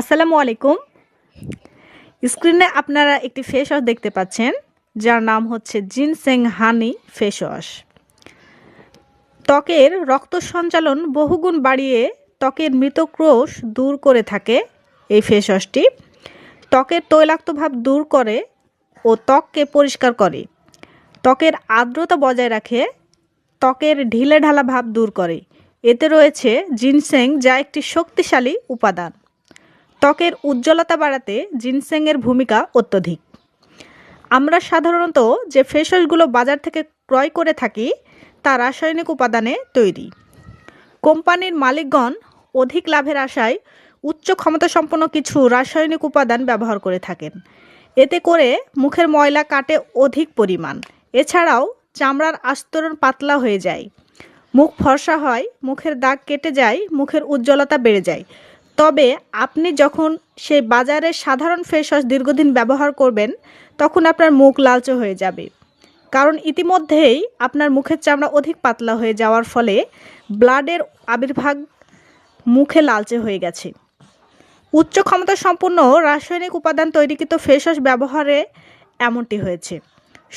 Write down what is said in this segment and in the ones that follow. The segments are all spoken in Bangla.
আসসালামু আলাইকুম। স্ক্রিনে আপনারা একটি ফেস ওয়াশ দেখতে পাচ্ছেন, যার নাম হচ্ছে জিনসেং হানি ফেস ওয়াশ। ত্বকের রক্ত সঞ্চালন বহুগুণ বাড়িয়ে ত্বকের মৃত কোষ দূর করে থাকে এই ফেস ওয়াশটি। ত্বকের তৈলাক্ত ভাব দূর করে ও ত্বককে পরিষ্কার করে। ত্বকের আর্দ্রতা বজায় রাখে, ত্বকের ঢিলে ঢালা ভাব দূর করে। এতে রয়েছে জিনসেং, যা একটি শক্তিশালী উপাদান। ত্বকের উজ্জ্বলতা বাড়াতে জিনসেংয়ের ভূমিকা অত্যধিক। আমরা সাধারণত যে ফেস ওয়াশগুলো বাজার থেকে ক্রয় করে থাকি তা রাসায়নিক উপাদানে তৈরি। কোম্পানির মালিকগণ অধিক লাভের আশায় উচ্চ ক্ষমতাসম্পন্ন কিছু রাসায়নিক উপাদান ব্যবহার করে থাকেন। এতে করে মুখের ময়লা কাটে অধিক পরিমাণ। এছাড়াও চামড়ার আস্তরণ পাতলা হয়ে যায়, মুখ ফর্সা হয়, মুখের দাগ কেটে যায়, মুখের উজ্জ্বলতা বেড়ে যায়। তবে আপনি যখন সেই বাজারের সাধারণ ফেস ওয়াশ দীর্ঘদিন ব্যবহার করবেন, তখন আপনার মুখ লালচে হয়ে যাবে। কারণ ইতিমধ্যেই আপনার মুখের চামড়া অধিক পাতলা হয়ে যাওয়ার ফলে ব্লাডের আবির্ভাব মুখে লালচে হয়ে গেছে। উচ্চ ক্ষমতা সম্পন্ন রাসায়নিক উপাদান তৈরিকৃত ফেস ওয়াশ ব্যবহারে এমনটি হয়েছে।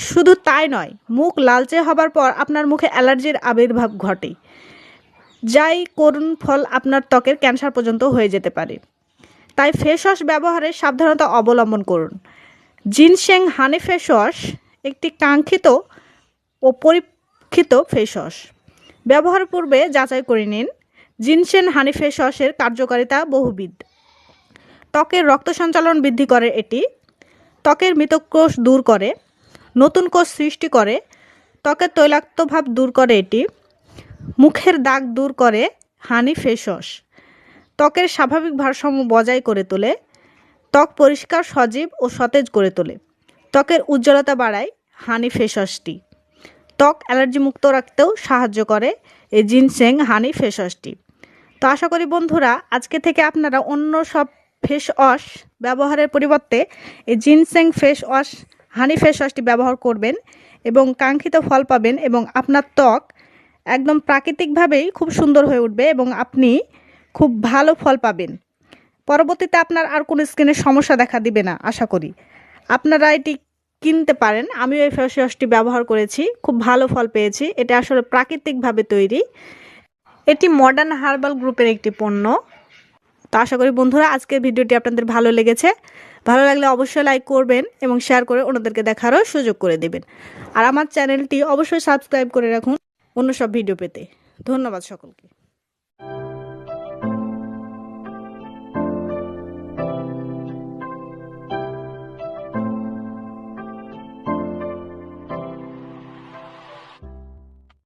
শুধু তাই নয়, মুখ লালচে হবার পর আপনার মুখে অ্যালার্জির আবির্ভাব ঘটে, যাই করুণ ফল আপনার ত্বকের ক্যান্সার পর্যন্ত হয়ে যেতে পারে। তাই ফেস ওয়াশ ব্যবহারে সাবধানতা অবলম্বন করুন। জিনসেং হানি ফেস ওয়াশ একটি কাঙ্ক্ষিত ও পরীক্ষিত ফেস ওয়াশ। ব্যবহারের পূর্বে যাচাই করে নিন। জিনসেং হানি ফেস ওয়াশের কার্যকারিতা বহুবিধ। ত্বকের রক্ত সঞ্চালন বৃদ্ধি করে এটি, ত্বকের মৃত কোষ দূর করে, নতুন কোষ সৃষ্টি করে, ত্বকের তৈলাক্ত ভাব দূর করে এটি, মুখের দাগ দূর করে হানি ফেস ওয়াশ, ত্বকের স্বাভাবিক ভারসাম্য বজায় করে তোলে, ত্বক পরিষ্কার, সজীব ও সতেজ করে তোলে, ত্বকের উজ্জ্বলতা বাড়ায় হানি ফেস ওয়াশটি, ত্বক অ্যালার্জি মুক্ত রাখতেও সাহায্য করে এই জিনসেং হানি ফেস ওয়াশটি। তো আশা করি বন্ধুরা, আজকে থেকে আপনারা অন্য সব ফেস ওয়াশ ব্যবহারের পরিবর্তে এই ginseng face wash honey face ওয়াশটি ব্যবহার করবেন এবং কাঙ্ক্ষিত ফল পাবেন, এবং আপনার ত্বক একদম প্রাকৃতিকভাবেই খুব সুন্দর হয়ে উঠবে এবং আপনি খুব ভালো ফল পাবেন। পরবর্তীতে আপনার আর কোনো স্কিনের সমস্যা দেখা দিবে না। আশা করি আপনারা এটি কিনতে পারেন। আমিও এই ফেস ওয়াশটি ব্যবহার করেছি, খুব ভালো ফল পেয়েছি। এটা আসলে প্রাকৃতিকভাবে তৈরি। এটি মডার্ন হার্বাল গ্রুপের একটি পণ্য। তো আশা করি বন্ধুরা, আজকের ভিডিওটি আপনাদের ভালো লেগেছে। ভালো লাগলে অবশ্যই লাইক করবেন এবং শেয়ার করে অন্যদেরকে দেখারও সুযোগ করে দেবেন। আর আমার চ্যানেলটি অবশ্যই সাবস্ক্রাইব করে রাখুন অন্য সব ভিডিও পেতে। ধন্যবাদ সকলকে।